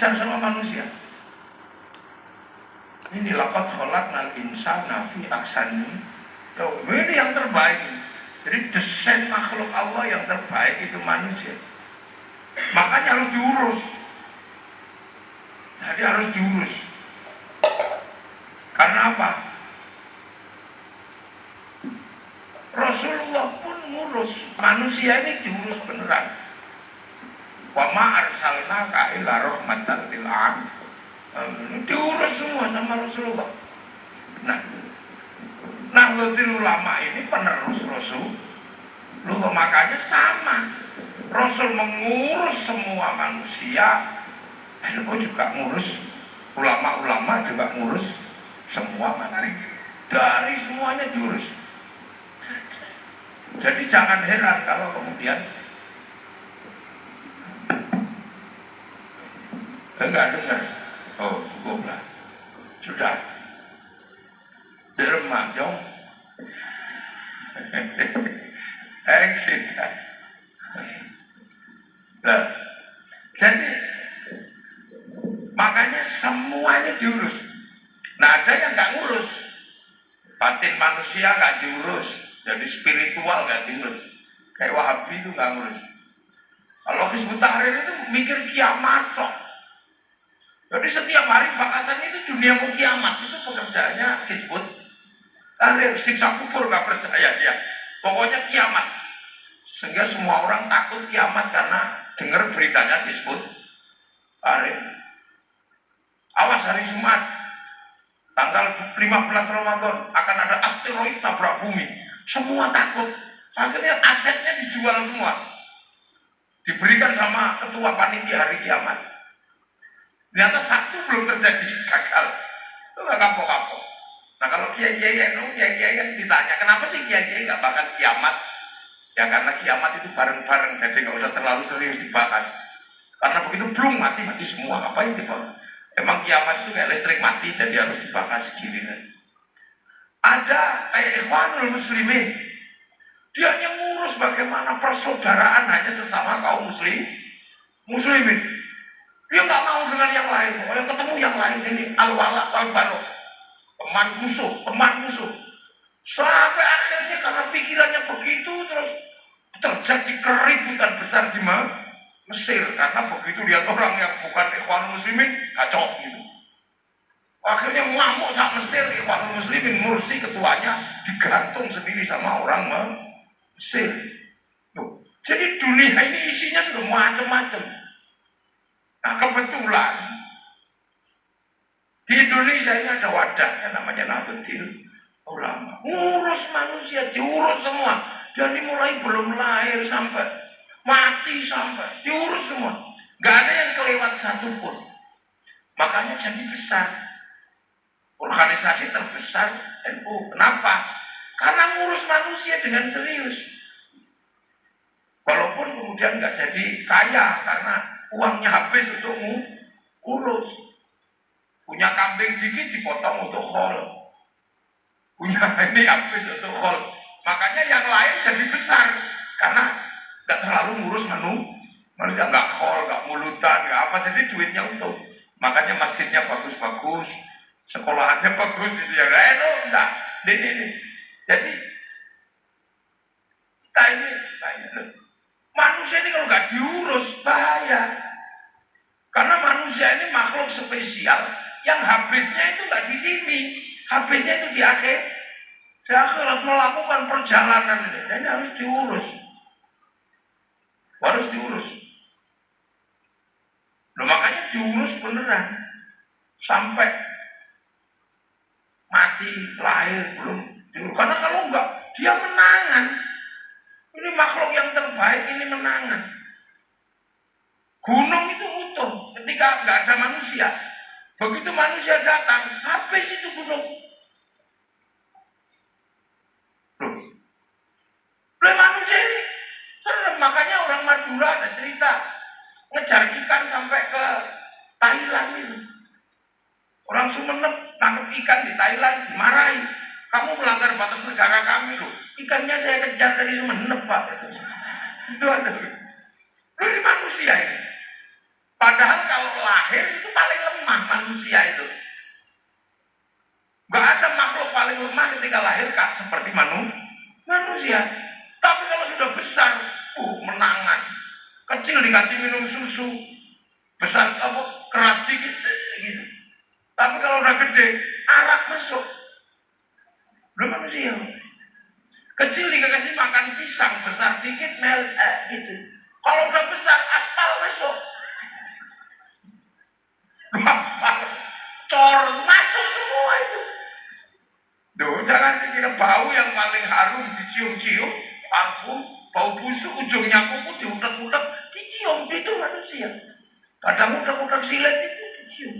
kejar sama manusia. Ini laqad khalaqnal insana fi ahsani taqwim. Ini yang terbaik. Jadi desain makhluk Allah yang terbaik itu manusia. Makanya harus diurus. Jadi harus diurus. Karena apa? Rasulullah pun ngurus. Manusia ini diurus beneran. Wa ma arsalnaka illa rahmatan lil alamin. Diurus semua sama Rasulullah. Nah, Nahdlatul Ulama ini penerus Rasulullah, makanya sama. Rasul mengurus semua manusia, NU juga ngurus, ulama-ulama juga ngurus semua manusia. Dari semuanya diurus. Jadi jangan heran kalau kemudian enggak dengar. Oh, cukup lah. Sudah. Derma dong. Exit. Nah, jadi makanya semuanya diurus. Nah, ada yang nggak ngurus. Batin manusia nggak diurus. Jadi spiritual nggak diurus. Kayak Wahabi itu nggak ngurus. Kalau Hizbut Tahrir itu mikir kiamat kok. Jadi setiap hari bakasannya itu dunia mau kiamat. Itu pekerjaannya Hizbut Tahrir. Siksa kubur nggak percaya dia. Pokoknya kiamat. Sehingga semua orang takut kiamat karena dengar beritanya Hizbut Tahrir. Awas hari Jumat tanggal 15 Ramadan akan ada asteroid nabrak bumi. Semua takut. Akhirnya asetnya dijual semua. Diberikan sama ketua panitia hari kiamat. Ternyata satu belum terjadi, gagal. Itu gak kapok-kapok. Nah kalau kiai-kiai yang ditanya, kenapa sih kiai-kiai gak bahas kiamat? Ya karena kiamat itu bareng-bareng, jadi gak usah terlalu serius dibahas. Karena begitu belum mati semua, ngapain dibahas? Emang kiamat itu kayak listrik mati, jadi harus dibahas gini. Ada kayak Ikhwanul Muslimin, dia hanya ngurus bagaimana persaudaraan hanya sesama kaum muslimin. Dia nggak mau dengan yang lain. Pokoknya ketemu yang lain ini al-wala wal-barok, teman musuh. Sampai akhirnya karena pikirannya begitu terus terjadi keributan besar di Mesir karena begitu lihat orang yang bukan Ikhwanul Muslimin kacau gitu. Akhirnya ngamuk sak Mesir. Ikhwanul Muslimin Mursi ketuanya digantung sendiri sama orang Mesir. Jadi dunia ini isinya sudah macam-macam. Nah kebetulan di Indonesia ini ada wadahnya namanya Nahdlatul Ulama. Ngurus manusia, diurus semua. Dari mulai belum lahir sampai mati sampai diurus semua. Gak ada yang kelewat satu pun. Makanya jadi besar. Organisasi terbesar NU. Kenapa? Karena ngurus manusia dengan serius. Walaupun kemudian gak jadi kaya karena uangnya habis untuk ngurus. Punya kambing dikit dipotong untuk khol. Punya ini habis untuk khol. Makanya yang lain jadi besar karena nggak terlalu ngurus manusia, nggak khol, nggak mulutan, nggak apa, jadi duitnya utuh. Makanya masjidnya bagus-bagus, sekolahannya bagus itu ya. Enggak. Ini. Jadi kita ini manusia ini kalau nggak diurus bahaya. Karena manusia ini makhluk spesial yang habisnya itu nggak di sini, habisnya itu di akhirat melakukan perjalanan ini harus diurus. Loh, makanya diurus beneran sampai mati lahir belum diurus. Karena kalau enggak dia menangan. Ini makhluk yang terbaik ini menangan. Gunung itu utuh ketika nggak ada manusia. Begitu manusia datang, habis itu gunung. Loh, manusia ini serem. Makanya orang Madura ada cerita ngejar ikan sampai ke Thailand itu. Orang Sumeneb nangkep ikan di Thailand dimarahi. Kamu melanggar batas negara kami loh. Ikannya saya kejar dari Sumeneb Pak. Itu ada. Loh, ini manusia ini. Padahal kalau lahir itu paling lemah manusia itu. Gak ada makhluk paling lemah ketika lahir seperti manusia. Tapi kalau sudah besar, menangan. Kecil dikasih minum susu, besar keras dikit gitu. Tapi kalau udah gede, arak masuk. Belum manusia. Kecil dikasih makan pisang, besar dikit gitu. Kalau udah besar, aspal masuk. Aspal, cor masuk semua itu. Duh, jangan dikira bau yang paling harum dicium-cium, parfum, bau busuk ujungnya kuku diutek-utek, dicium, itu manusia. Kadang utek-utek silet itu dicium.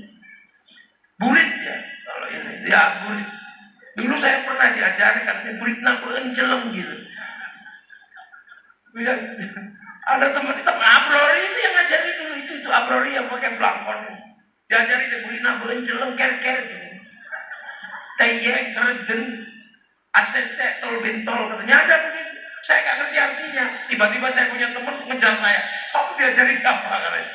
Burit ya, kalau ini ya burit. Dulu saya pernah diajari katanya burit naku encelem gitu. Ya, ada teman-teman abrori itu yang ngajari dulu itu abrori yang pakai belangkon. Diajari burit naku encelem ker-ker gitu. Tayek, kereden, ACC, tol bentol, katanya ada begitu. Saya nggak ngerti artinya. Tiba-tiba saya punya teman ngejar saya. Kamu diajari siapa? Katanya.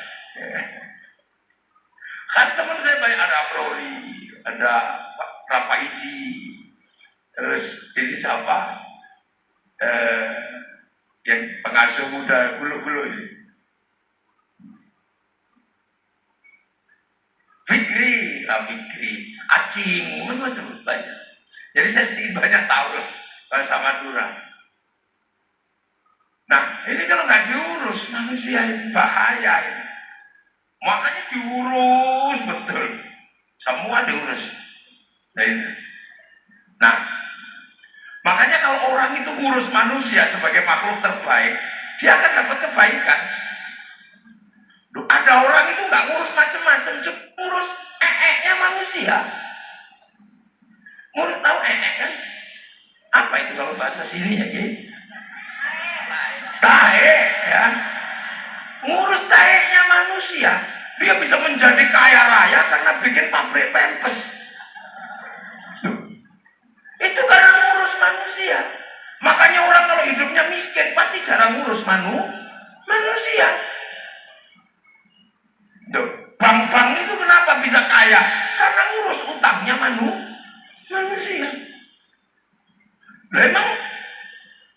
Kan teman saya banyak, ada Abrori, ada Rafaizi, terus ini siapa? Yang pengasuh muda gulu-gulu ini. Fikri, Acing, macam-macam banyak. Jadi saya sedikit banyak tahu loh bahasa Madura. Nah, ini kalau nggak diurus manusia ini bahaya ini. Makanya diurus betul, semua diurus. Nah, makanya kalau orang itu ngurus manusia sebagai makhluk terbaik, dia akan dapat kebaikan. Ada orang itu nggak ngurus macam-macam, cuma ngurus nya manusia. Ngurus tahu kan? Apa itu kalau bahasa sininya gitu? Tahe ya. Ngurus tahenya manusia, dia bisa menjadi kaya raya karena bikin pabrik pempes. Itu karena ngurus manusia. Makanya orang kalau hidupnya miskin pasti jarang ngurus manusia. Bank-bank itu kenapa bisa kaya? Karena ngurus utangnya manusia. Emang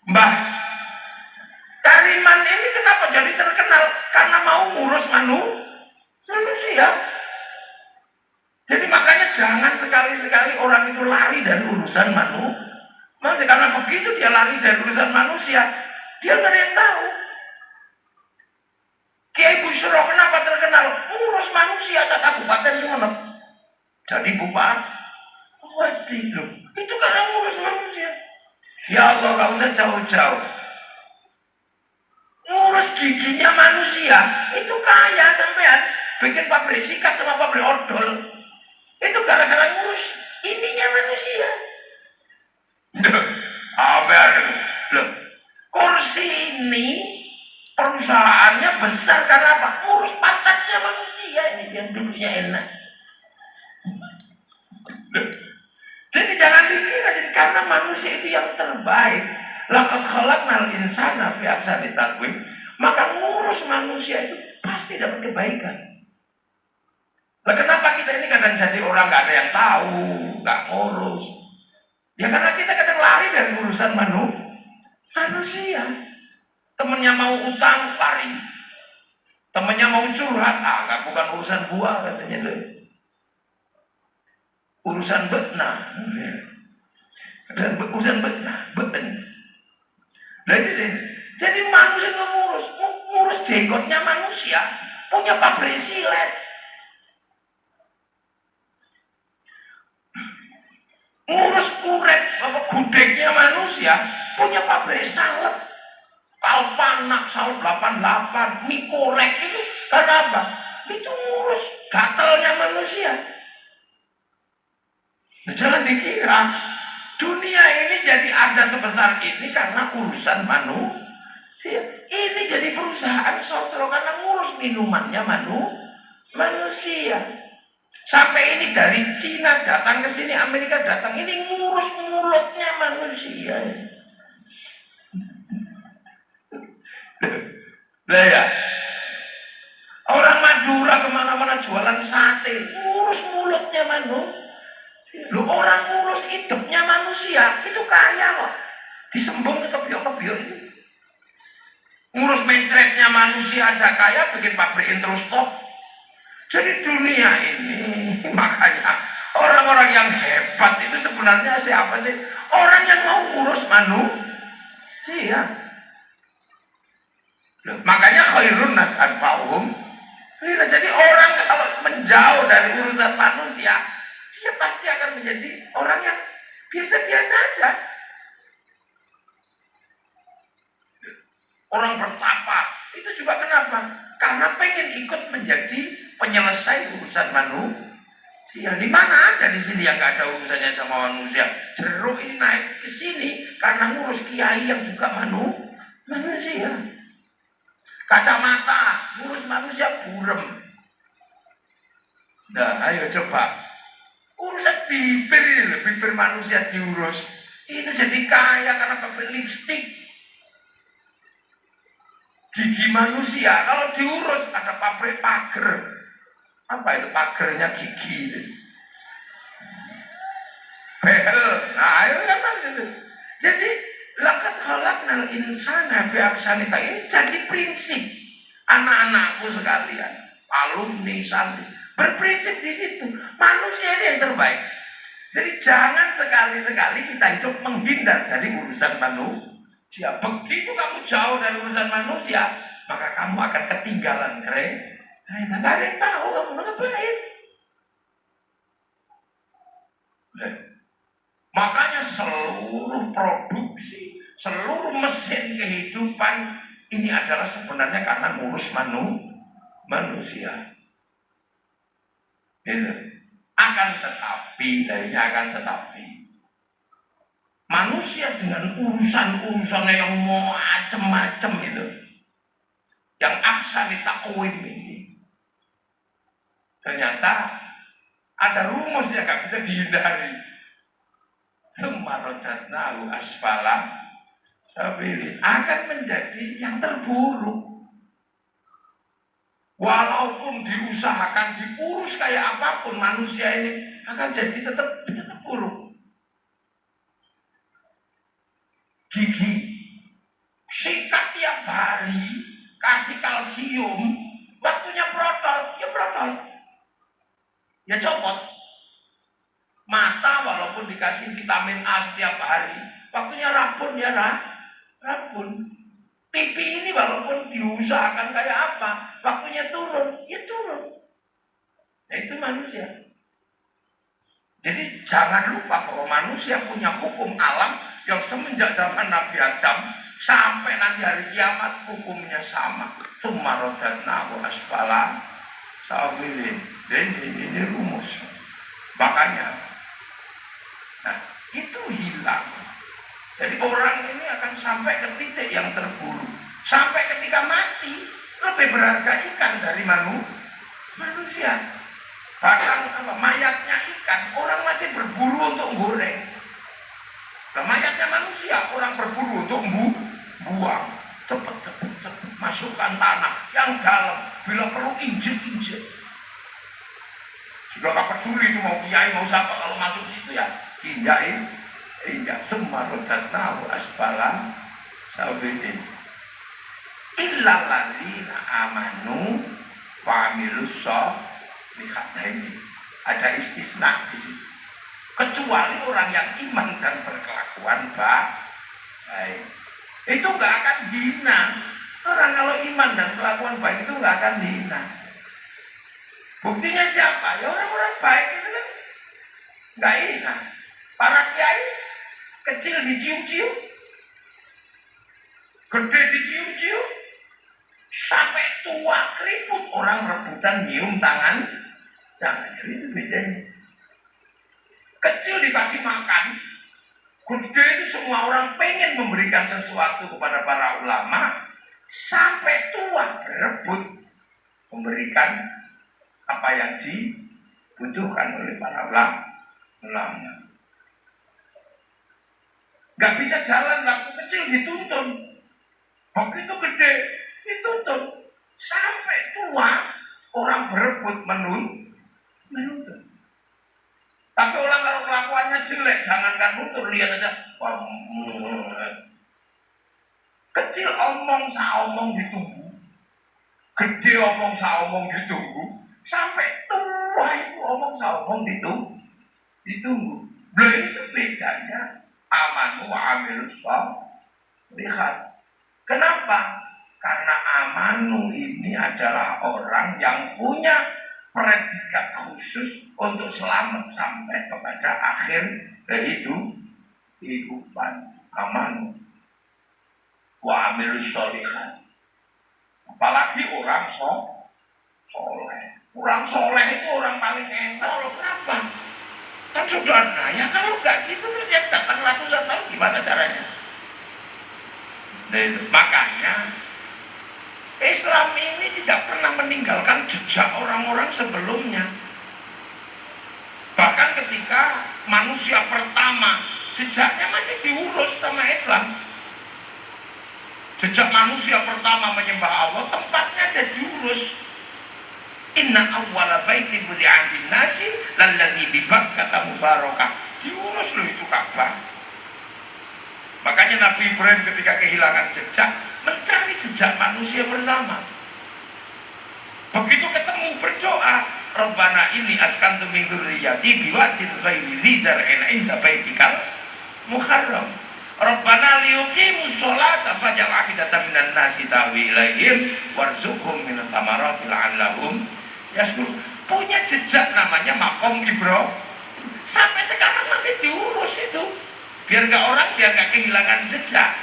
Mbah Kariman ini kenapa jadi terkenal? Karena mau ngurus manusia. Jadi makanya jangan sekali-sekali orang itu lari dari urusan manusia. Karena begitu dia lari dari urusan manusia, dia nggak ada yang tahu. Kiai Bushro kenapa terkenal? Ngurus manusia satu kabupaten Sumeneb. Jadi bupati loh. Itu karena ngurus manusia. Ya Allah, gak usah jauh-jauh. Ngurus giginya manusia itu kaya sampean. Bikin pabrik sikat sama pabrik odol. Itu gara-gara ngurus ininya manusia. Loh, kursi ini perusahaannya besar karena apa? Ngurus pantatnya manusia ini yang dulunya enak. Jadi jangan dikira karena manusia itu yang terbaik. Laqad khalaqnal insana fi ahsani taqwim. Maka ngurus manusia itu pasti dapat kebaikan. Nah, kenapa kita ini kadang jadi orang nggak ada yang tahu, nggak ngurus? Ya karena kita kadang lari dari urusan manusia. Temennya mau utang, lari. Temennya mau curhat, nggak, bukan urusan gua katanya deh. Urusan betna. Dan urusan betna, beten. Nah, jadi manusia itu ngurus jenggotnya manusia, punya pabrik silet. Ngurus kuret, gudegnya manusia, punya pabrik salep. Kalpanak, salep 88, mie korek itu karena apa? Itu ngurus gatelnya manusia. Nah, jangan dikira dunia ini jadi ada sebesar ini karena urusan manusia. Ini jadi perusahaan sosro karena ngurus minumannya manusia. Sampai ini dari Cina datang ke sini, Amerika datang, ini ngurus mulutnya manusia. Lah ya, orang Madura Sudah kemana-mana jualan sate, ngurus mulutnya manusia. Lu orang ngurus hidupnya manusia itu kaya loh. Disembung ke kebiok-kebiok itu. Ngurus mencretnya manusia aja kaya, bikin pabrik introskop. Jadi dunia ini makanya orang-orang yang hebat itu sebenarnya siapa sih? Orang yang mau ngurus manusia. Makanya khairun nas anfa'uhum. Jadi orang kalau menjauh dari urusan manusia, dia pasti akan menjadi orang yang biasa-biasa aja. Orang bertapa itu juga kenapa? Karena pengen ikut menjadi penyelesai urusan manusia. Di mana ada di sini yang nggak ada urusannya sama manusia? Jeruk ini naik ke sini karena ngurus kiai yang juga manusia. Kacamata ngurus manusia burem. Nah, ayo coba urusan bibir ini, bibir manusia diurus. Itu jadi kaya karena pakai lipstik. Gigi manusia kalau diurus ada pabrik pagar. Apa itu pagernya gigi? Behel. Nah, itu kan itu. Jadi laqad khalaqnal insana fi ahsani taqwim. Ini jadi prinsip anak-anakku sekalian, alumni santri, berprinsip di situ. Manusia ini yang terbaik. Jadi jangan sekali-sekali kita hidup menghindar dari urusan manusia. Begitu kamu jauh dari urusan manusia, maka kamu akan ketinggalan kereta. Gak ada yang tahu kamu ngapain. Makanya seluruh produksi, seluruh mesin kehidupan ini adalah sebenarnya karena ngurus manusia. Gitu. Akan tetapi, manusia dengan urusan-urusannya yang macam-macam itu, yang ahsani taqwim ini, ternyata ada rumus yang gak bisa dihindari. Tsumma radadnahu asfala safilin, akan menjadi yang terburuk. Walaupun diusahakan diurus kayak apapun, manusia ini akan jadi tetap buruk. Gigi sikat tiap hari, kasih kalsium, waktunya protol, ya protol, ya copot. Mata walaupun dikasih vitamin A setiap hari, waktunya rabun, ya rabun. Pipi ini walaupun diusahakan kayak apa, waktunya turun, ya turun. Nah, itu manusia. Jadi jangan lupa bahwa manusia punya hukum alam yang semenjak zaman Nabi Adam sampai nanti hari kiamat hukumnya sama. Tsumma radadnahu asfala safilin. Dan ini rumus. Makanya, nah itu hilang. Jadi orang ini akan sampai ke titik yang terburuk. Sampai ketika mati lebih berharga ikan dari manusia. Bahkan mayatnya ikan orang masih berburu untuk goreng. Nah, mayatnya manusia orang berburu untuk buang. Cepet masukkan tanah yang dalam, bila perlu injek. Sudah gak peduli itu mau kiai mau siapa, kalau masuk situ ya diinjakin. Injak tsumma radadnahu asfala safilin. Illal ladzina amanu wa amilus sholihati. Ada istisna di situ. Kecuali orang yang iman dan berkelakuan baik. Itu nggak akan hina. Orang kalau iman dan kelakuan baik itu nggak akan hina. Buktinya siapa? Ya orang-orang baik itu kan nggak hina. Para kiai kecil dicium-cium, gede dicium-cium, sampai tua keriput orang rebutan nyium tangan. Jadi itu bedanya. Kecil dikasih makan, gede itu semua orang pengen memberikan sesuatu kepada para ulama, sampai tua berebut memberikan apa yang dibutuhkan oleh para ulama. Gak bisa jalan, waktu kecil dituntun, begitu gede dituntun, sampai tua orang berebut menuntut. Tapi orang kalau kelakuannya jelek, jangankan nuntut, lihat aja. Wah, kecil omong saomong ditunggu, gede omong saomong ditunggu, sampai tua itu omong saomong ditunggu. Beliau itu bedanya amanu wa amilus sholihat. Kenapa? Karena amanu ini adalah orang yang punya predikat khusus untuk selamat sampai kepada akhir kehidupan. Amanu wa amilus sholihat. Apalagi orang soleh. Orang soleh itu orang paling enak. Kenapa? Kan sudah ya kalau nggak gitu terus yang datang ratusan tahun gimana caranya? Nah, itu. Makanya Islam ini tidak pernah meninggalkan jejak orang-orang sebelumnya. Bahkan ketika manusia pertama jejaknya masih diurus sama Islam. Jejak manusia pertama menyembah Allah tempatnya aja diurus. Inna awwala baitin wudi'a lin-nasi lalladzi bi Bakkah mubarakah. Diurus loh itu Ka'bah. Makanya Nabi Ibrahim ketika kehilangan jejak mencari jejak manusia bersama. Begitu ketemu berdoa, Rabbana inni askantu min dzurriyyati biwadin ghairi dzi zar'in 'inda baitikal muharram. Rabbana liyuqimus sholata faj'al afidatan minan nasi tahwi ilaihim warzuqhum minas thamarati la'allahum yashkurun. Punya jejak namanya Maqam Ibrahim. Sampai sekarang masih diurus itu. Biar orang nggak kehilangan jejak.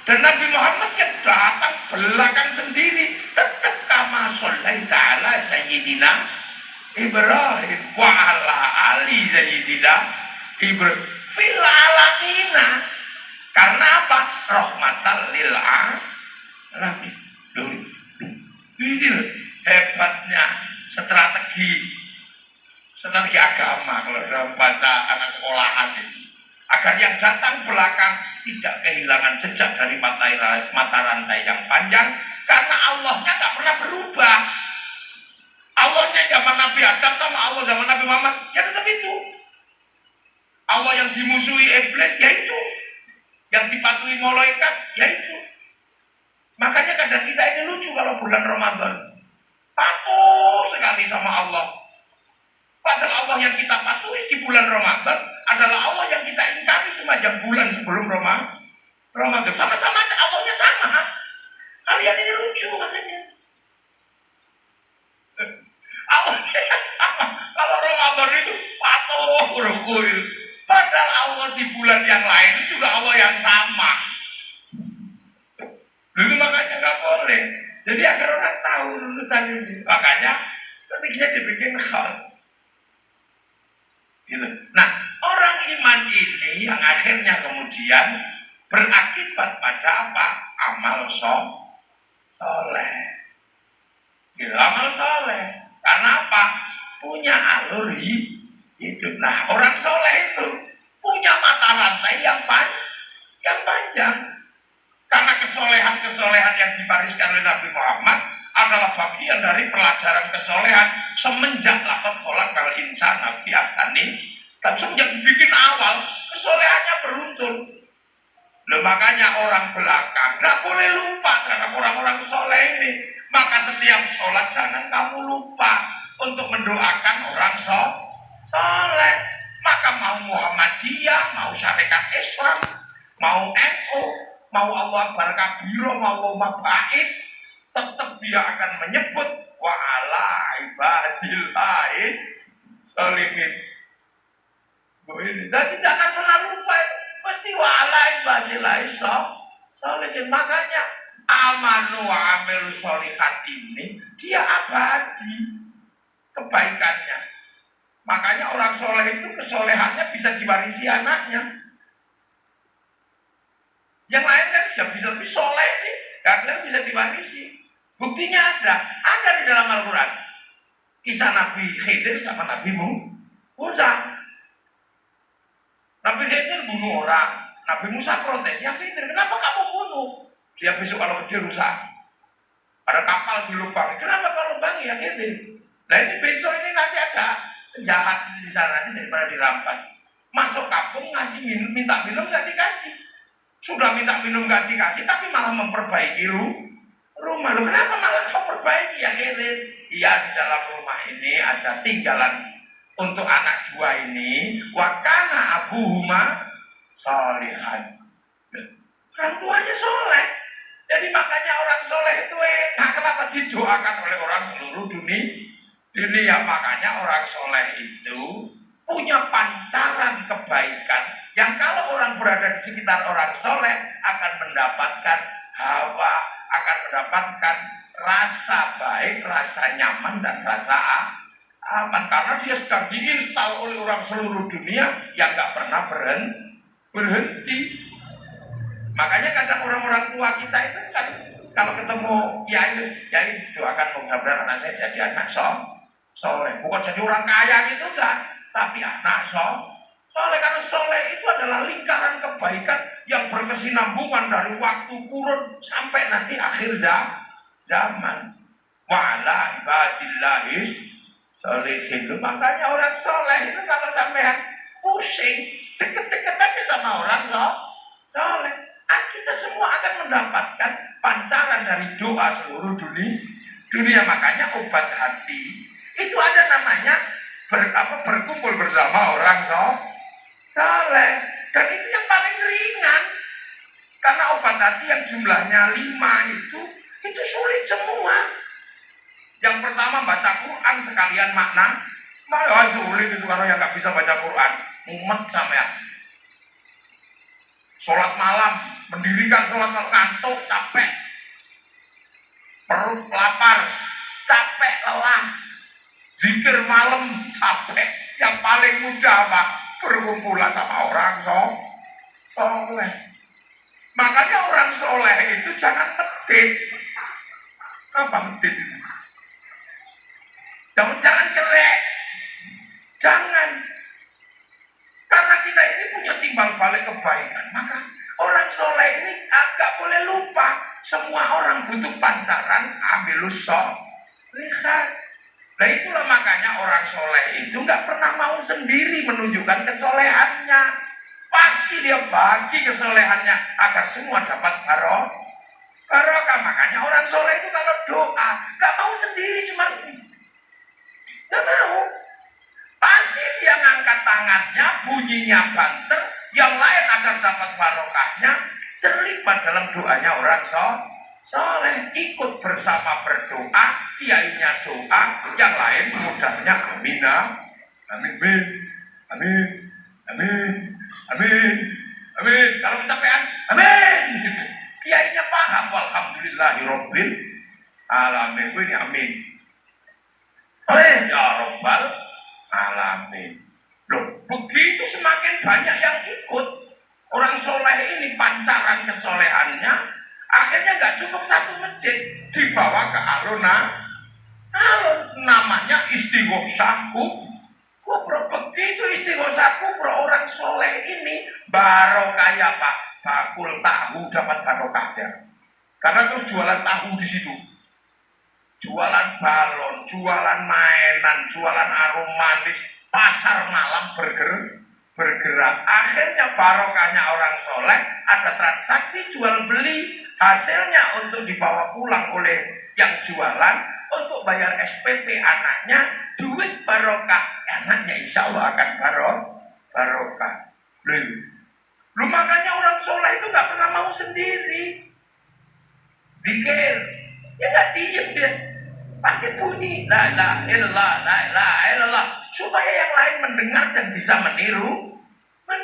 Dan Nabi Muhammad yang datang belakang sendiri tetap kama shallaita ala sayyidina Ibrahim wa ala ali sayyidina Ibrahim fil alamina. Karena apa? Rahmatan lil alamin. Ini loh hebatnya strategi agama kalau dalam bahasa anak sekolahan itu. Agar yang datang belakang tidak kehilangan jejak dari mata rantai yang panjang. Karena Allahnya tak pernah berubah. Allahnya zaman Nabi Adam sama Allah zaman Nabi Muhammad ya tetap itu. Allah yang dimusuhi iblis ya itu. Yang dipatuhi malaikat ya itu. Makanya kadang kita ini lucu kalau bulan Ramadan. Patuh sekali sama Allah. Padahal Allah yang kita patuhi di bulan Ramadan adalah Allah yang kita ingkari semacam bulan sebelum Ramadan. Sama-sama aja Allahnya sama. Kalian ini lucu makanya. Allahnya yang sama. Kalau Ramadan itu patuh rukun. Padahal Allah di bulan yang lain itu juga Allah yang sama. Itu makanya nggak boleh. Jadi agar orang tahu runutan ini. Makanya strateginya dibikin khal. Gitu. Nah, orang iman ini yang akhirnya kemudian berakibat pada apa? Amal soleh. Gitu, amal soleh. Karena apa? Punya alur hidup. Nah, orang soleh itu punya mata rantai yang panjang. Karena kesolehan-kesolehan yang diwariskan oleh Nabi Muhammad adalah bagian dari pelajaran kesolehan semenjak laqad khalaqal insana fi ahsani. Dan semenjak dibikin awal, kesolehannya beruntun. Loh, makanya orang belakang nggak boleh lupa terhadap orang-orang soleh ini. Maka setiap sholat jangan kamu lupa untuk mendoakan orang soleh. Maka mau Muhammadiyah, mau Syarikat Islam, mau NU, mau Allah Akbar Kabiro, mau Allah Baik, tetap dia akan menyebut wa ala ibadillahis sholihin. Jadi jangan pernah lupa, pasti wa ala ibadillahis sholihin. Makanya amanu wa amil sholihat ini dia abadi kebaikannya. Makanya orang soleh itu kesolehannya bisa diwarisi anaknya. Yang lain kan ya bisa lebih soleh nih, karena bisa diwarisi. Buktinya ada di dalam Al-Quran. Kisah Nabi Khidir sama Nabi Musa. Nabi Khidir bunuh orang, Nabi Musa protes, ya Khidir kenapa kamu bunuh? Dia besok kalau kecil rusak. Ada kapal dilubangi. Kenapa kau lubangi? Ya gitu. Nah ini besok ini nanti ada penjahat di sana nanti daripada dirampas. Masuk kampung ngasih minum, minta minum nggak dikasih. Sudah minta minum nggak dikasih, tapi malah memperbaiki rumah. Lu kenapa malah kau perbaiki? Ya gitu. Iya, di dalam rumah ini ada tinggalan untuk anak dua ini. Wakana abuhuma solihan. Orang tuanya soleh. Jadi makanya orang soleh itu enak. Kenapa didoakan oleh orang seluruh dunia? Makanya orang soleh itu punya pancaran kebaikan yang kalau orang berada di sekitar orang soleh akan mendapatkan hawa, akan mendapatkan rasa baik, rasa nyaman, dan rasa aman. Karena dia sedang diinstal oleh orang seluruh dunia yang gak pernah berhenti. Makanya kadang orang-orang tua kita itu kan kalau ketemu yai doakan mudah-mudahan anak saya jadi anak soleh. Bukan jadi orang kaya gitu enggak, tapi anak soleh. Karena soleh itu adalah lingkaran kebaikan yang berkesinambungan dari waktu kurun sampai nanti akhir zaman. Wa'ala ibadillahis sholihin. Makanya orang soleh itu kalau sampean pusing, deket-deket aja sama orang soleh. Kita semua akan mendapatkan pancaran dari doa seluruh dunia. Makanya obat hati itu ada namanya berkumpul bersama orang soleh. Dan itu yang paling ringan. Karena obat hati yang jumlahnya 5 itu sulit semua. Yang pertama baca Quran sekalian makna. Malah sulit itu kalau yang nggak bisa baca Quran. Mumet sampean. Sholat malam, mendirikan sholat malam, ngantuk, capek, perut lapar, capek, lelah, zikir malam, capek. Yang paling mudah apa? Berkumpulan sama orang soleh. Makanya orang soleh itu jangan medit. Apa medit itu? Jangan kerek. Jangan. Karena kita ini punya timbal balik kebaikan. Maka orang soleh ini agak boleh lupa. Semua orang butuh pancaran. Ambilus lihat. Nah itulah makanya orang soleh itu gak pernah mau sendiri menunjukkan kesolehannya. Pasti dia bagi kesolehannya agar semua dapat barokah. Makanya orang soleh itu kalau doa gak mau sendiri, cuma gak mau. Pasti dia ngangkat tangannya, bunyinya banter, yang lain agar dapat barokahnya, terlibat dalam doanya orang soleh, ikut bersama berdoa, kiainya doa, yang lain mudahnya amin, amin, amin, amin, amin, amin. Kalau kecapean, amin. Kiainya paham, walhamdulillahirobbil alamin. Ini amin. Amin ya robbal alamin. Loh, begitu semakin banyak yang ikut orang soleh ini, pancaran kesolehannya, akhirnya gak cukup satu masjid, dibawa ke alun namanya istighosah kubro. Begitu istighosah kubro, orang soleh ini barokah ya Pak, bakul tahu dapat barokahnya. Karena terus jualan tahu di situ. Jualan balon, jualan mainan, jualan arum manis, pasar malam bergerak. Akhirnya barokahnya orang soleh, ada transaksi jual beli, hasilnya untuk dibawa pulang oleh yang jualan, untuk bayar SPP anaknya, duit barokah, anaknya insya Allah akan barokah. Lu makanya orang soleh itu gak pernah mau sendiri. Dikir, dia gak diem dia. Pasti bunyi la ilaha illallah, la ilaha illallah, supaya yang lain mendengar dan bisa menirukan.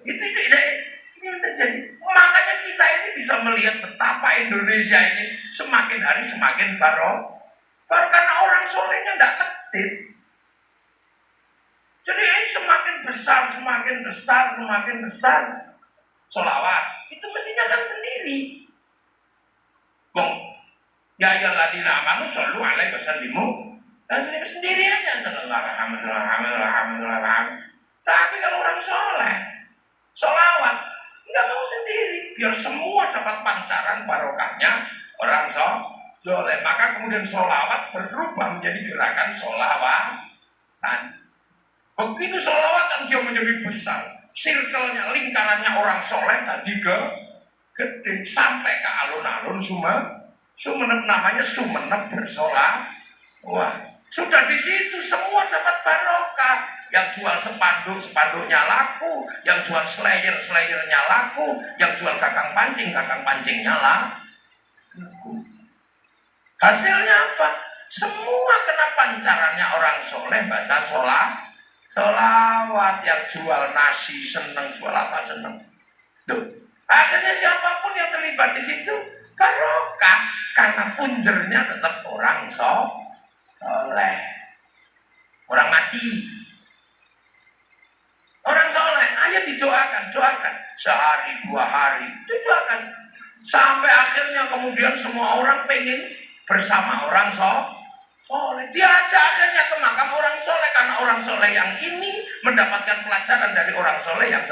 Itu yang terjadi. Makanya kita ini bisa melihat betapa Indonesia ini semakin hari semakin baru karena orang solehnya tidak medit. Jadi semakin besar sholawat itu mestinya kan sendiri. Ya ayyuhalladzina amanu shollu alaihi wasallimu. Dan sendiri aja. Tapi kalau orang soleh, sholawat nggak mau sendiri. biar semua dapat pancaran barokahnya orang soleh. Maka kemudian sholawat berubah menjadi gerakan sholawatan. Begitu sholawatan dia menjadi besar, circle-nya, lingkarannya orang soleh tadi gede sampai ke alun-alun Sumenep, namanya Sumenep bersolawat. Wah, sudah di situ semua dapat barokah. Yang jual spanduknya laku, yang jual slayernya laku, yang jual kakang pancingnya laku. Hasilnya apa? Semua kena pancarannya orang soleh baca sholawat. Yang jual nasi seneng, jual apa seneng. Duh, akhirnya siapapun yang terlibat di situ barokah karena punjernya tetap orang soleh, orang mati, orang soleh. Ayo doakan sehari 2 hari, didoakan sampai akhirnya kemudian semua orang pengen bersama orang soleh. Diajak akhirnya ke makam orang soleh karena orang soleh yang ini mendapatkan pelajaran dari orang soleh yang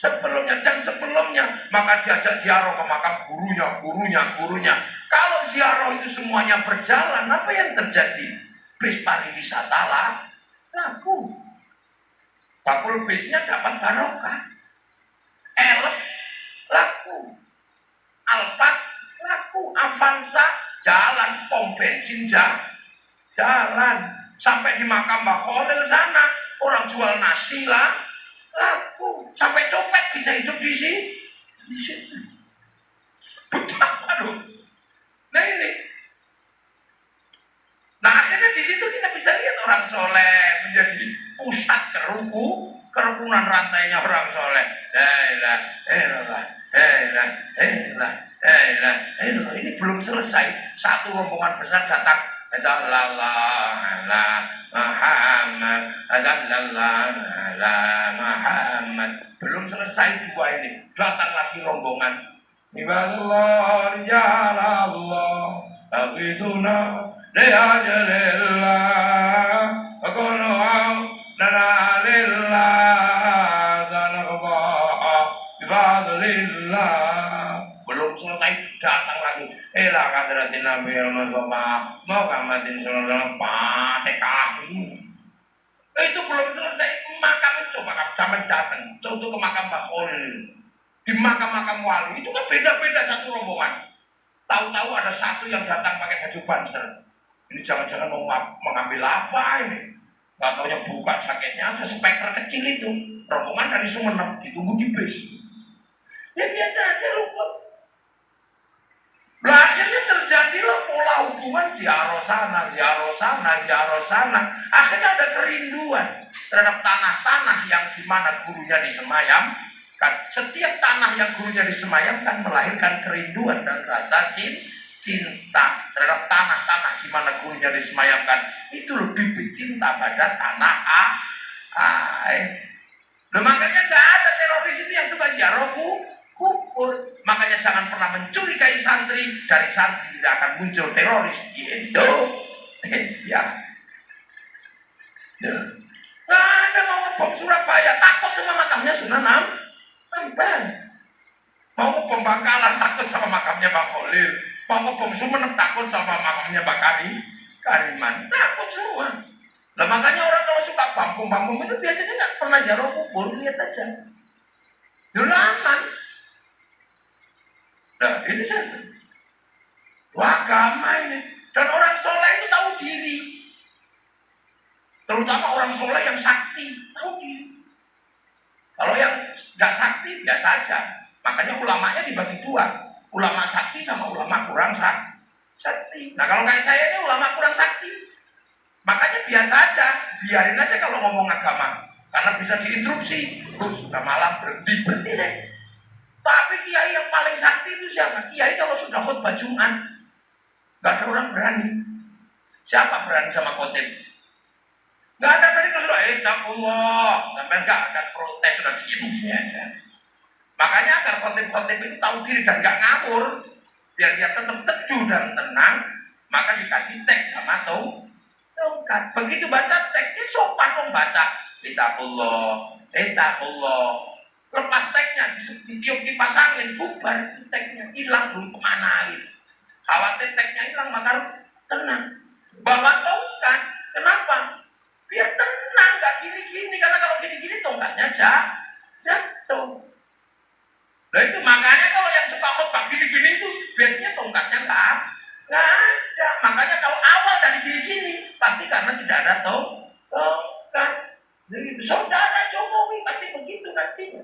sebelumnya dan sebelumnya, maka diajak ziarah ke makam gurunya. Kalau ziarah itu semuanya berjalan, apa yang terjadi? Bis pariwisata laku. Bakul bisnya dapat barokah. Elf laku. Alphard laku. Avanza jalan. Pom bensin jalan. Sampai di makam Mbak Kholil sana, orang jual nasi laku. Sampai copet bisa hidup di situ. Betapa loh. Nah ini. Nah akhirnya di situ kita bisa lihat orang soleh menjadi pusat kerukunan rantainya orang soleh. Ini belum selesai. Satu rombongan besar datang. Muhammad. Belum selesai 2 ini. Datang lagi rombongan. Ibadallah, rijalallah, aghithuna li'ajalillah, akuna'u lana lillah, zanaqba'a bifadlillah. Belum selesai, datang lagi. Ila kadratin Nabi Muhammadin sallallahu alaihi wasallam. Itu belum selesai. Makam itu, makam zaman datang. Contoh ke makam Mbak Kholil. Di makam-makam wali itu kan beda-beda satu rombongan. Tahu-tahu ada satu yang datang pakai baju banser. Ini jangan-jangan mau mengambil apa ini? Gak taunya buka jaketnya, ada speaker kecil itu. Rombongan dari Sumenep, ditunggu di bis. Ya biasa aja lupa. Nah akhirnya terjadilah pola hubungan ziarah sana. Akhirnya ada kerinduan terhadap tanah-tanah yang dimana gurunya disemayamkan. Setiap tanah yang gurunya disemayamkan melahirkan kerinduan dan rasa cinta terhadap tanah-tanah dimana gurunya disemayamkan. Itu lebih cinta pada tanah air. Nah, makanya gak ada teroris itu yang suka ziarah kubur. Makanya jangan pernah mencurigai santri. Dari santri tidak akan muncul teroris di Indonesia. Gak ada mau ngebom Surabaya, takut sama makamnya Sunan Ampel. Mau ngebom Bangkalan, takut sama makamnya Mbak Kholil. Mau ngebom Sumenep, takut sama makamnya Mbak Kariman. Takut semua. Nah makanya orang kalau suka bambung itu biasanya nggak pernah ziarah kubur, lihat aja. Dulu aman. Nah itu saja. Agama ini. Dan orang soleh itu tahu diri. Terutama orang soleh yang sakti, tahu diri. Kalau yang nggak sakti, biasa aja. Makanya ulamanya dibagi 2. Ulama sakti sama ulama kurang sakti. Nah kalau kayak saya ini ulama kurang sakti. Makanya biasa aja, biarin aja kalau ngomong agama. Karena bisa diinterupsi. Terus sudah malam berhenti saya. Tapi kiai yang paling sakti itu siapa? Kiai kalau sudah khutbah Jumat, nggak ada orang berani. Siapa berani sama khotib? Nggak ada berani kalau sudah Allah. Sampai nggak ada protes, sudah diem aja. Makanya agar khotib-khotib itu tahu diri dan nggak ngawur, biar dia tetap teduh dan tenang, maka dikasih teks sama tongkat. Begitu baca teks, dia sopan dong baca. Ittaqullah. lepas teknya, ditiup kipas angin, bubar teknya, hilang belum kemana gitu. Khawatir teknya hilang, maka tenang. Bawa tongkat, kenapa? Biar tenang, gak gini-gini, karena kalau gini-gini tongkatnya jatuh. Nah itu makanya kalau yang suka khotbah gini-gini itu biasanya tongkatnya nggak ada. Makanya kalau awal dari gini-gini pasti karena tidak ada tongkat. Jadi saudara Jokowi pasti begitu nantinya.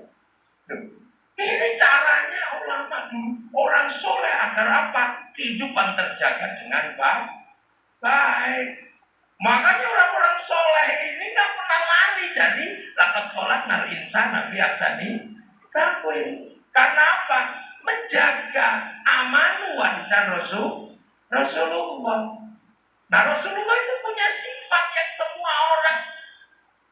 Ini caranya ulama dulu, orang soleh agar apa? Kehidupan terjaga dengan baik. Makanya orang-orang soleh ini nggak pernah lari dari laqad khalaqnal insana fi ahsani taqwim. Karena apa? Menjaga amanah warisan Rasulullah. Nah Rasulullah itu punya sifat yang semua orang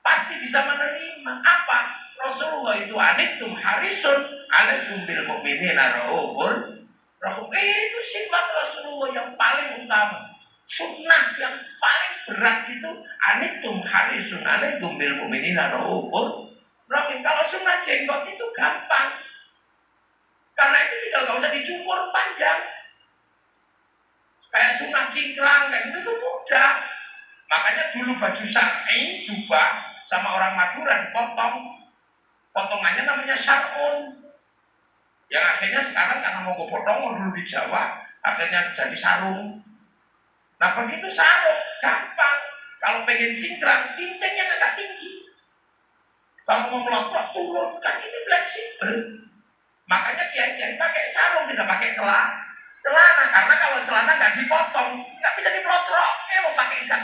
pasti bisa menerima. Apa? Rasulullah itu anittum harisun alaikum bil mu'minina raufur rahim. Itu sifat Rasulullah yang paling utama. Sunnah yang paling berat itu anittum harisun alaikum bil mu'minina raufur rahim. Kalau sunnah jenggot itu gampang. Karena itu tinggal gak usah dicukur panjang. Kayak sunnah cingkrang kayak gitu tuh mudah. Makanya dulu baju syar'i jubah sama orang Madura dipotong. Potongannya namanya syar'un. Yang akhirnya sekarang karena mau potong dulu di Jawa, akhirnya jadi sarung. Nah begitu sarung gampang. Kalau pengen cingkrang, pintingnya agak tinggi. Kalau mau melotot turun, kan ini fleksibel. Makanya kiai-kiai pakai sarung, tidak pakai celana. Karena kalau celana nggak dipotong, nggak bisa diplotrok. Mau pakai ikat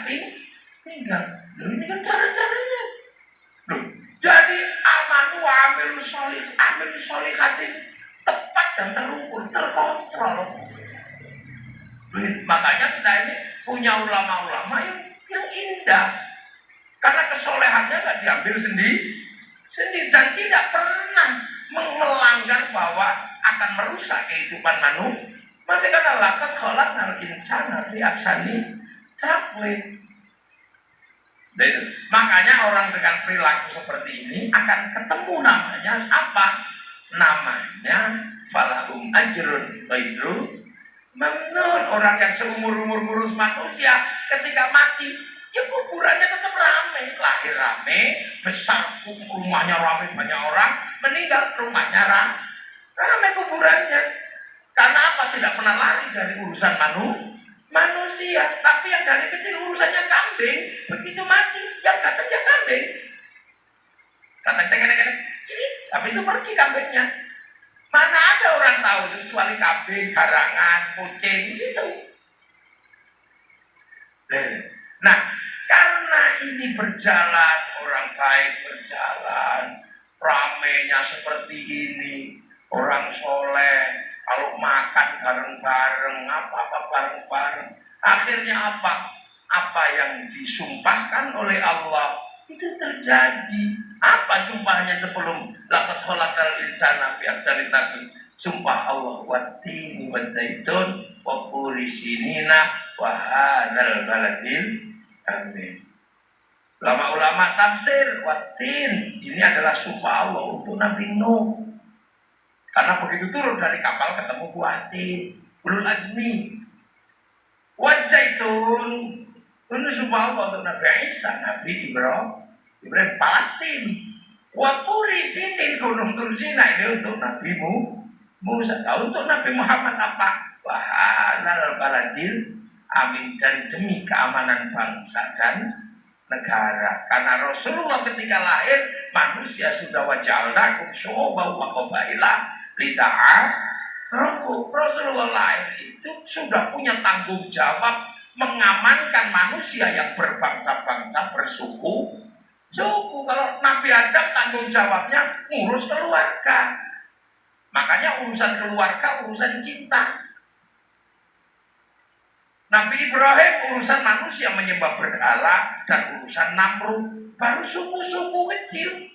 pinggang. Loh ini kan cara-caranya. Loh, jadi amanu amil solihatin tepat dan terukur, terkontrol. Makanya kita ini punya ulama-ulama yang indah. Karena kesolehannya nggak diambil sendiri dan tidak pernah melanggar bahwa akan merusak kehidupan manusia. Makanya laqad khalaqnal insana fi ahsani taqwim. Makanya orang dengan perilaku seperti ini akan ketemu namanya apa? Namanya falahum ajrun ghairu mamnun. Orang yang seumur-umur ngurus manusia ketika mati ya kuburannya tetap ramai, lahir ramai, besar rumahnya ramai, banyak orang meninggal rumahnya ramai kuburannya. Karena apa? Tidak pernah lari dari urusan manusia. Tapi yang dari kecil urusannya kambing, begitu mati yang datang ya kambing. Datang habis itu pergi kambingnya. Mana ada orang tahu itu kecuali kambing, garangan, kucing gitu. Nah, karena ini berjalan, orang baik berjalan, ramenya seperti ini, orang soleh, kalau makan bareng-bareng, apa-apa bareng-bareng, akhirnya apa? Apa yang disumpahkan oleh Allah itu terjadi. Apa sumpahnya sebelum laqad khalaqnal insana fi ahsani taqwim? Sumpah Allah wattini wazaitun wa turi sinina wa hadzal baladil amin. Ulama-ulama tafsir wattin ini adalah sumpah Allah untuk Nabi Nuh. Karena begitu turun dari kapal ketemu buah tin, ulul azmi. Wazaitun ini sumpah Allah untuk Nabi Isa, Nabi Ibrahim Palestina. Wa turi sinin gunung Tursina ini untuk Nabi Musa. Untuk Nabi Muhammad apa? Wa hadzal baladil amin, dan demi keamanan bangsa dan negara. Karena Rasulullah ketika lahir manusia sudah waja'alnakum syu'uban wa qabaila lita'arafu. Rasulullah lahir itu sudah punya tanggung jawab mengamankan manusia yang berbangsa-bangsa, bersuku. Kalau Nabi Adam tanggung jawabnya ngurus keluarga. Makanya urusan keluarga, urusan cinta. Nabi Ibrahim urusan manusia menyembah berhala dan urusan Namrud baru suku-suku kecil.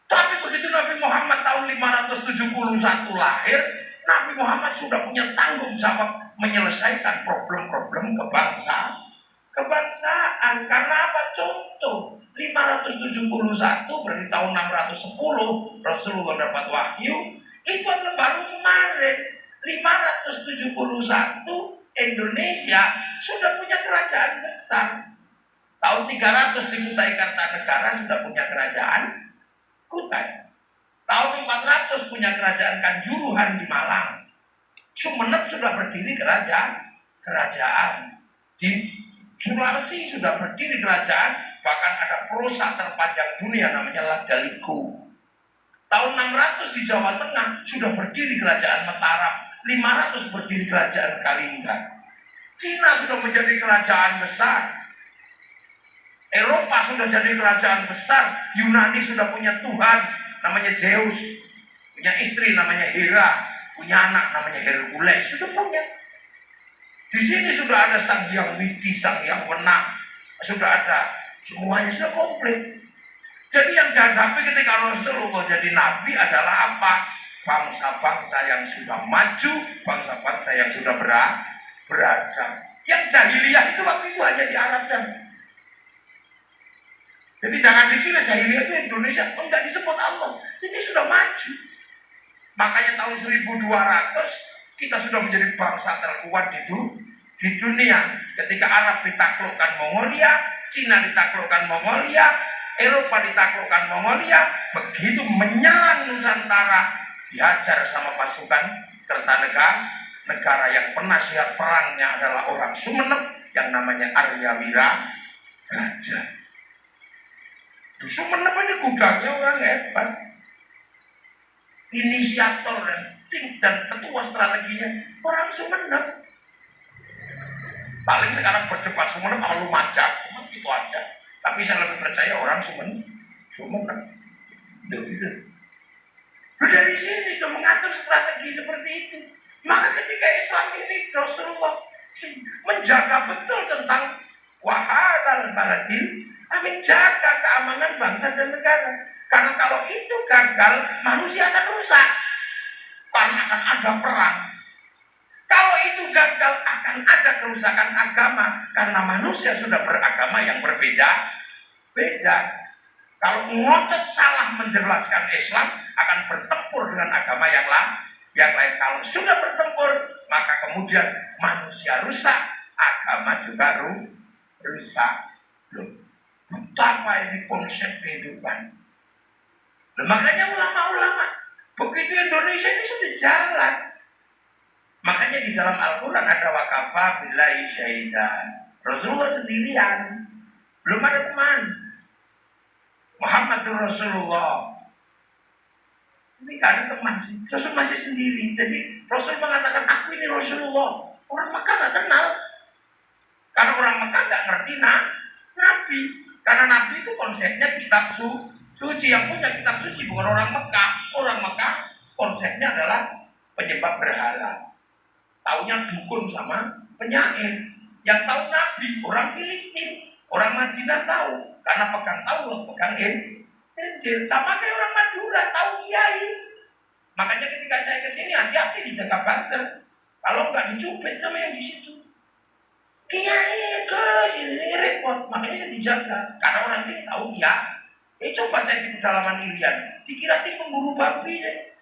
Tapi begitu Nabi Muhammad tahun 571 lahir, Nabi Muhammad sudah punya tanggung jawab menyelesaikan problem-problem kebangsaan. Karena apa? Contoh 571 berarti tahun 610 Rasulullah dapat wahyu. Itu adalah baru kemarin 571 Indonesia sudah punya kerajaan besar. Tahun 300 di Kutai Kartanegara sudah punya kerajaan Kutai. Tahun 400 punya kerajaan Kanjuruhan di Malang. Sumeneb sudah berdiri kerajaan. Di Sulawesi sudah berdiri kerajaan. Bahkan ada prosa terpanjang dunia namanya Lagaligo. Tahun 600 di Jawa Tengah sudah berdiri kerajaan Mataram. 500 berdiri kerajaan Kalingga. Cina sudah menjadi kerajaan besar. Eropa sudah jadi kerajaan besar. Yunani sudah punya Tuhan namanya Zeus. Punya istri namanya Hera. Punya anak namanya Hercules. Sudah punya. Di sini sudah ada Sang Hyang Widi, Sang Hyang Wenang. Sudah ada. Semuanya sudah komplit. Jadi yang dihadapi ketika Rasulullah jadi nabi adalah apa? Bangsa-bangsa yang sudah maju, bangsa-bangsa yang sudah beradab. Yang jahiliyah itu waktu itu hanya di Arab saja. Jadi jangan dikira jahiliyah itu Indonesia, enggak disebut Allah. Ini sudah maju. Makanya tahun 1200 kita sudah menjadi bangsa terkuat di dunia. Ketika Arab ditaklukkan Mongolia, Cina ditaklukkan Mongolia, Eropa ditaklukkan Mongolia, begitu menyerang Nusantara, dihajar sama pasukan Kertanegara yang penasihat perangnya adalah orang Sumeneb yang namanya Arya Wiraraja. Di Sumeneb ini gudangnya orang hebat, inisiator dan tim dan ketua strateginya orang Sumeneb. Paling sekarang berdebat Sumeneb sama Lumajang, itu aja. Tapi saya lebih percaya orang Sumeneb. Gitu. Dari sini sudah mengatur strategi seperti itu. Maka ketika Islam ini Rasulullah menjaga betul tentang wahadal baladil, menjaga keamanan bangsa dan negara. Karena kalau itu gagal, manusia akan rusak. Karena akan ada perang. Kalau itu gagal, akan ada kerusakan agama. Karena manusia sudah beragama yang berbeda-beda. Kalau ngotot salah menjelaskan Islam, akan bertempur dengan agama yang lain. Kalau sudah bertempur, maka kemudian manusia rusak, agama juga rusak. Loh, betapa ini konsep kehidupan. Loh, makanya ulama-ulama, begitu Indonesia ini sudah jalan. Makanya di dalam Al-Quran ada wakafa billahi syahidan. Rasulullah sendirian, belum ada teman. Muhammadur Rasulullah. Ini gak ada teman sih. Rasul masih sendiri. Jadi Rasul mengatakan aku ini Rasulullah. Orang Mekah gak kenal. Karena orang Mekah gak ngerti Nabi. Karena Nabi itu konsepnya kitab suci. Yang punya kitab suci bukan orang Mekah. Orang Mekah konsepnya adalah penyembah berhala. Taunya dukun sama penyair. Yang tahu Nabi orang Filistin. Orang Madinah tahu. Karena pegang Taurat, pegang Injil. Sama kayak orang Madura, tahu kiai. Makanya ketika saya kesini, hati-hati dijaga bangsa. Kalau nggak dicubit sama yang di situ. Kiai ke sini repot. Makanya saya dijaga. Karena orang sini tahu ya. Coba saya di pedalaman Irian. Dikira tim pemburu babi saya.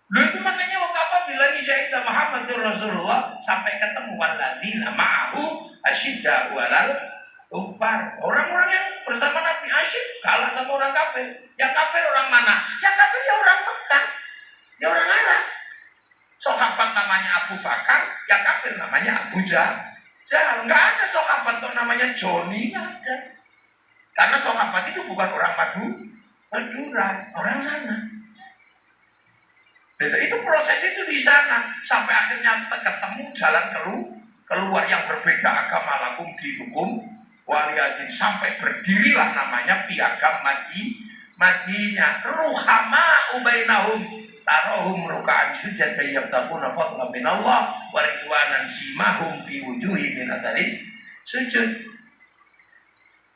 Loh itu makanya wakafa billahi syahidan Muhammadur Rasulullah sampai ketemu walladzina ma'ahu asyidda walal kufar. Orang-orang yang bersama Nabi asyid kalah sama orang kafir. Yang kafir orang mana? Yang kafir ya orang Mekah. Ya orang Arab. Sahabat namanya Abu Bakar, yang kafir namanya Abu Jahal. Enggak ada sahabat tuh namanya Joni, enggak ada. Karena sahabat itu bukan orang Madura, orang sana. Itu proses itu di sana sampai akhirnya ketemu jalan keluar yang berbeda agama lakum dinukum waliyadin sampai berdirilah namanya piagam Madinah ruhama ubainahum tarohum rukaan sujud yabtaquna fadlan minallah wa ridwanan simahum fi wujuhi min atharis sujud.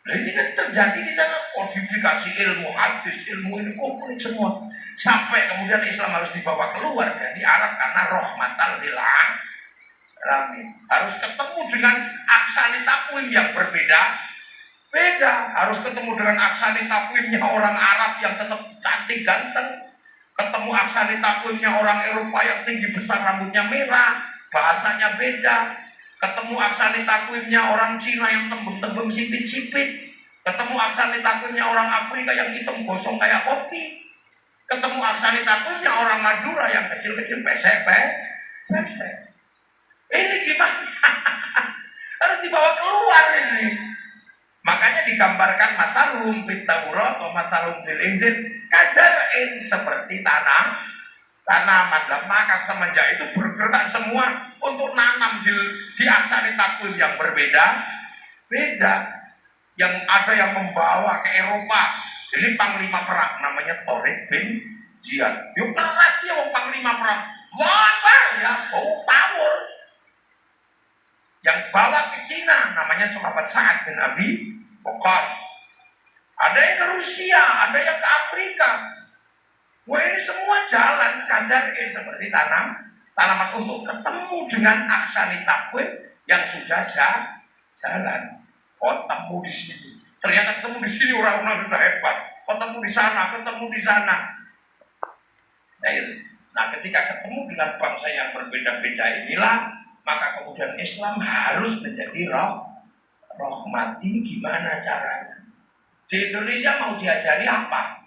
Nah ini kan terjadi di sana kodifikasi ilmu hadis, ilmu ini komplit semua. Sampai kemudian Islam harus dibawa keluar dari Arab karena rahmatal lil alamin. Harus ketemu dengan aksani takwim yang berbeda Beda, harus ketemu dengan aksani takwimnya orang Arab yang tetap cantik ganteng, ketemu aksani takwimnya orang Eropa yang tinggi besar rambutnya merah, bahasanya beda, ketemu aksani takwimnya orang Cina yang tembem-tembem sipit-sipit, ketemu aksani takwimnya orang Afrika yang hitam gosong kayak kopi, ketemu aksani takwimnya orang Madura yang kecil-kecil pesek. Ini gimana? Harus dibawa keluar ini. Makanya digambarkan matarum fit Taurat atau matarum fil Injil kazar'in, seperti tanaman. Maka semenjak itu bergerak semua untuk nanam di aksani takwim yang beda. Yang ada yang membawa ke Eropa. Ini panglima perang namanya Tariq bin Ziyad. Yuk keras dia panglima perang. Apa ya? Oh, power. Yang bawa ke Cina namanya sahabat Sa'ad bin Abi Waqqas. Ada yang ke Rusia, ada yang ke Afrika. Wah, ini semua jalan kazar'in, seperti tanaman untuk ketemu dengan aksani takwim yang sudah jalan. Ketemu di sini. Ternyata ketemu di sini orang-orang sudah hebat. Ketemu di sana. Nah, ketika ketemu dengan bangsa yang berbeda-beda inilah, maka kemudian Islam harus menjadi rahmati. Gimana caranya? Di Indonesia mau diajari apa?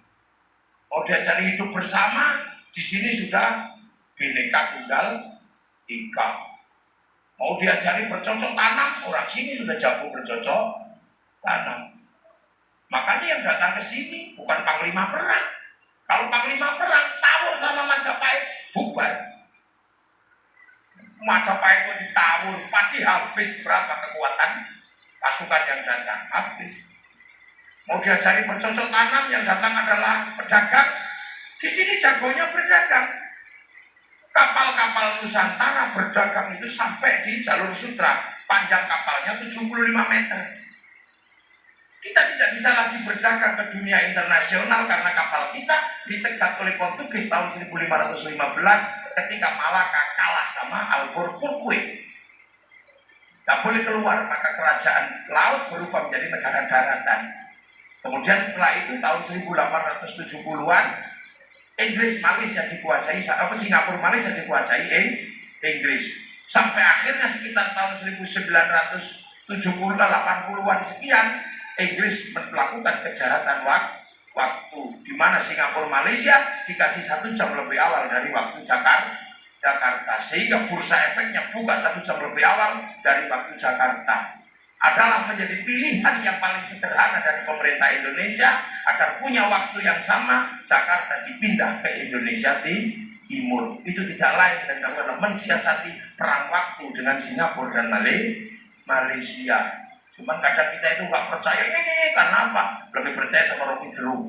Mau diajari hidup bersama? Di sini sudah Bhinneka Tunggal Ika. Mau diajari bercocok tanam? Orang sini sudah jago bercocok tanam. Makanya yang datang ke sini bukan panglima perang. Kalau panglima perang tawur sama Majapahit, bubar. Majapahit itu ditawur, pasti habis berapa kekuatan pasukan yang datang, habis. Mau diajari bercocok tanam, yang datang adalah pedagang. Di sini jagonya berdagang. Kapal-kapal Nusantara berdagang itu sampai di jalur Sutra. Panjang kapalnya 75 meter. Kita tidak bisa lagi berdagang ke dunia internasional karena kapal kita dicegat oleh Portugis tahun 1515 ketika Malaka kalah sama Albuquerque. Tidak boleh keluar, maka kerajaan laut berubah menjadi negara daratan. Kemudian setelah itu tahun 1870-an Inggris Malaysia dikuasai, Singapura Malaysia dikuasai Inggris. Sampai akhirnya sekitar tahun 1970-80-an sekian Inggris melakukan kejahatan waktu, di mana Singapura Malaysia dikasih 1 jam lebih awal dari waktu Jakarta, sehingga bursa efeknya buka 1 jam lebih awal dari waktu Jakarta. Adalah menjadi pilihan yang paling sederhana dari pemerintah Indonesia agar punya waktu yang sama. Jakarta dipindah ke Indonesia Timur. Itu tidak lain dan dalam mensiasati perang waktu dengan Singapura dan Malaysia. Cuman kadang kita itu nggak percaya ini karena apa? Lebih percaya sama Rocky Gerung.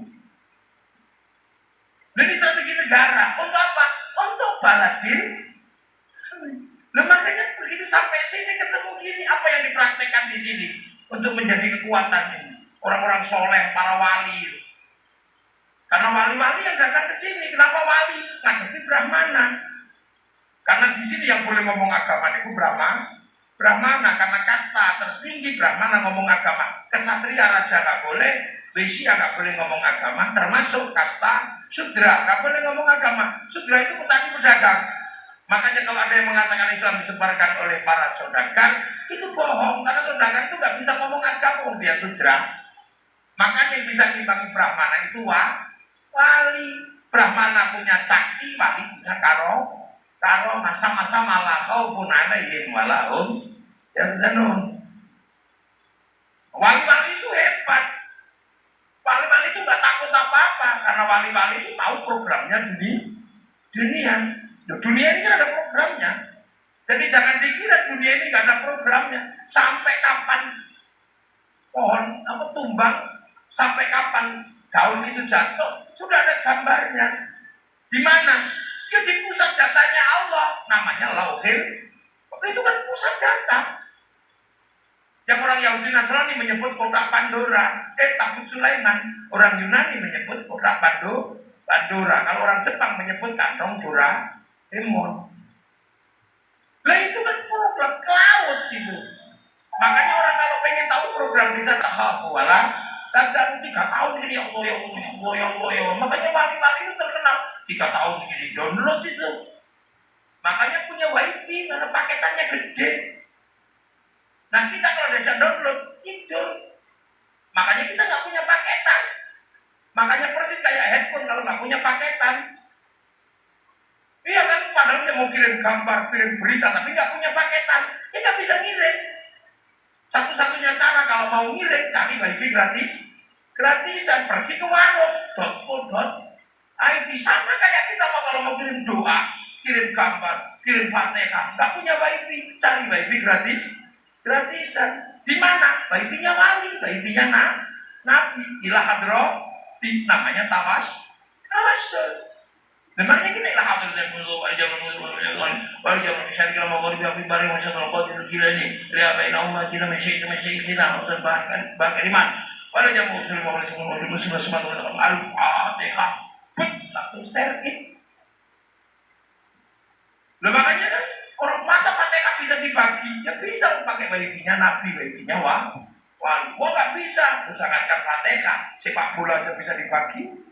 Ini strategi negara untuk apa? Untuk baladil. Makanya begitu sampai sini ketemu gini, apa yang dipraktekkan di sini untuk menjadi kekuatan ini? Orang-orang soleh, para wali. Karena wali-wali yang datang ke sini, kenapa wali? Ngadepi Brahmana. Karena di sini yang boleh ngomong agama itu Brahmana, karena kasta tertinggi Brahmana ngomong agama. Kesatria raja nggak boleh, Wesya nggak boleh ngomong agama, termasuk kasta Sudra nggak boleh ngomong agama. Sudra itu petani pedagang. Makanya kalau ada yang mengatakan Islam disebarkan oleh para saudagar, itu bohong, karena saudagar itu nggak bisa ngomong agama, dia Sudra. Makanya yang bisa ngimbangi Brahmana itu wali. Brahmana punya cakti, wali punya karo sama-sama la khaufun 'alaihim wa la hum yahzanun. Wali-wali itu hebat. Wali-wali itu nggak takut apa-apa, karena wali-wali itu tahu programnya dunia. Dunia ini kan ada programnya. Jadi jangan dikira dunia ini nggak ada programnya. Sampai kapan pohon tumbang, sampai kapan daun itu jatuh, sudah ada gambarnya. Di mana? Ya di pusat datanya Allah, namanya Lauhil. Itu kan pusat data. Yang orang Yahudi Nasrani menyebut kotak Pandora, Tabut Sulaiman. Orang Yunani menyebut kotak Pandora. Kalau orang Jepang menyebut kantong Doraemon. Lah itu kan program ke laut itu. Makanya orang kalau pengen tahu program di sana, wala tazaru. 3 tahun ini ya Allah, ya Allah, ya Allah, ya Allah, ya Allah. Makanya wali-wali itu terkenal 3 tahun begini download itu. Makanya punya wifi karena paketannya gede. Nah kita kalau diajak download itu, makanya kita nggak punya paketan. Makanya persis kayak handphone kalau nggak punya paketan. Iya kan, padahal dia mau kirim gambar, kirim berita, tapi nggak punya paketan, dia nggak bisa ngirim. Satu-satunya cara kalau mau ngirim, cari wifi gratis, gratisan, pergi ke warung, .co.id. Sama kayak kita kalau mau kirim doa, kirim gambar, kirim fatihah, nggak punya wifi, cari wifi gratis, gratisan. Di mana? Wifi-nya wali, wifi-nya nabi, ilah hadroh, namanya tawasul. Memangnya kita ilah hadroh dan mulu aja wajah bisa kita mau beri wifi bareng masa kalau kau tidak gila ini lihat baik nama kita masih kita harus bahkan iman. Walau jam muslim mau semua al-fatihah, langsung share it. Lah makanya kan orang masa fatihah bisa dibagi, ya bisa pakai wifi-nya nabi, wifi-nya wali. Gua nggak bisa, usahakan fatihah, sepak bola aja bisa dibagi.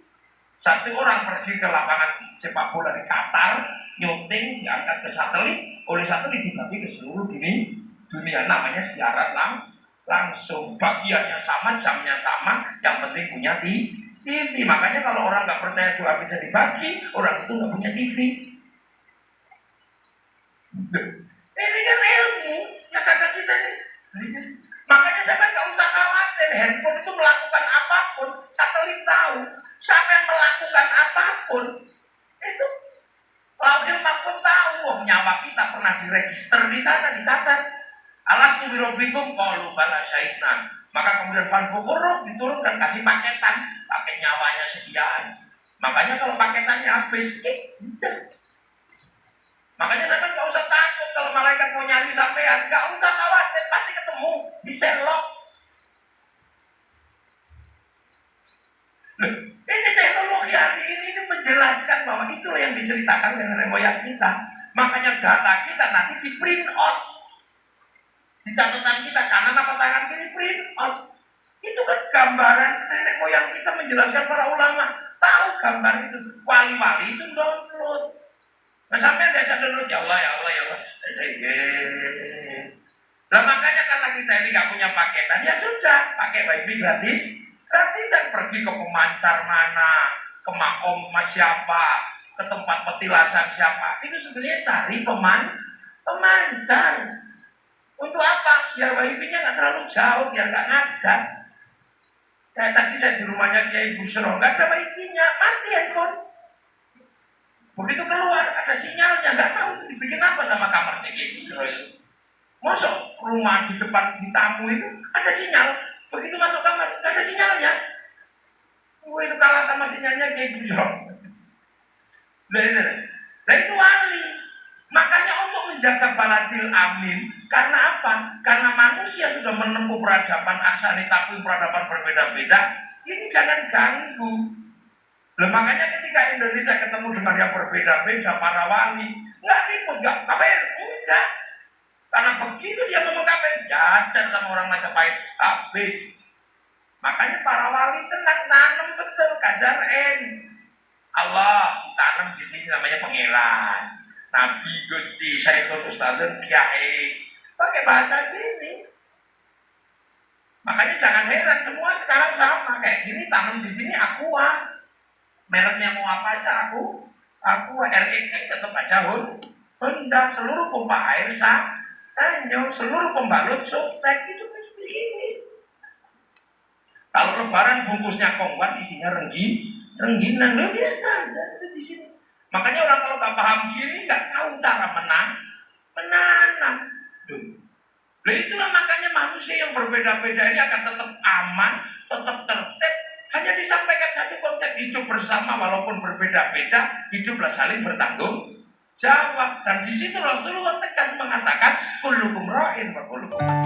Satu orang pergi ke lapangan sepak bola di Qatar, nyuting, diangkat ke satelit, oleh satelit dibagi ke seluruh dunia. Namanya siaran langsung, bagiannya sama, jamnya sama, yang penting punya TV. Makanya kalau orang nggak percaya doa bisa dibagi, orang itu nggak punya TV. Ini kan ilmu yang kata kita nih. Makanya sampai nggak usah khawatir, handphone itu melakukan apapun, satelit tahu. Siapa yang melakukan apapun itu Lauhul Mahfuz tahu. Nyawa kita pernah diregister di sana, dicatat. Alastu birabbikum qalu bala syahidna. Maka kemudian fanfuqurruh diturunkan, kasih paketan, pakai nyawanya sekian. Makanya kalau paketannya habis, udah. Makanya sampai nggak usah takut kalau malaikat mau nyari sampean, nggak usah khawatir, pasti ketemu di Sherlock. Ini teknologi hari ini menjelaskan bahwa itulah yang diceritakan dengan nenek moyang kita. Makanya data kita nanti di print out di catatan kita, kanan apa tangan kiri print out. Itu kan gambaran nenek moyang kita menjelaskan, para ulama tahu gambar itu. Wali-wali itu download. Nah sampai diajak download, ya Allah, ya Allah, ya Allah. Nah makanya karena kita ini gak punya paketan, ya sudah pakai wifi gratis. Gratisan, pergi ke pemancar mana, ke makom siapa, ke tempat petilasan siapa. Itu sebenarnya cari pemancar. Untuk apa? Biar wifi-nya nggak terlalu jauh, biar nggak ngadat. Kayak tadi saya di rumahnya Kiai Busro, nggak ada wifi-nya, mati handphone. Begitu keluar ada sinyalnya, nggak tahu dibikin apa sama kamarnya Kiai Busro itu. Masuk rumah di depan di tamu itu ada sinyal. Begitu masuk kamar, nggak ada sinyalnya. Itu kalah sama sinyalnya kayak gitu. Nah itu wali. Makanya untuk menjaga baladil amin, karena apa? Karena manusia sudah menempuh peradaban aksani takwim, peradaban berbeda-beda. Ini jangan ganggu. Nah, makanya ketika Indonesia ketemu dengan yang berbeda-beda, para wali nggak ribut, nggak kafir, enggak. Karena begitu dia ngomong kafir, jajan sama orang Majapahit habis. Makanya para wali tenang, tanam betul kazarin. Allah tanam di sini namanya pangeran, Nabi, Gusti, Syekhul, Ustadzun, Kiai, pakai bahasa sini. Makanya jangan heran, semua sekarang sama kayak gini, tanam di sini aqua. Mereknya mau apa aja aqua, REK tetap aja Honda, seluruh pompa air Sanyo, seluruh pembalut Softek itu mesti gini. Kalau lebaran bungkusnya kongwan, isinya rengginang, lo biasa aja itu di sini. Makanya orang kalau nggak paham gini, nggak tahu cara menanam. Nah itulah makanya manusia yang berbeda-beda ini akan tetap aman, tetap tertib. Hanya disampaikan satu konsep hidup bersama walaupun berbeda-beda, hiduplah saling bertanggung jawab. Dan di situ Rasulullah tegas mengatakan, kullukum ra'in wa kullukum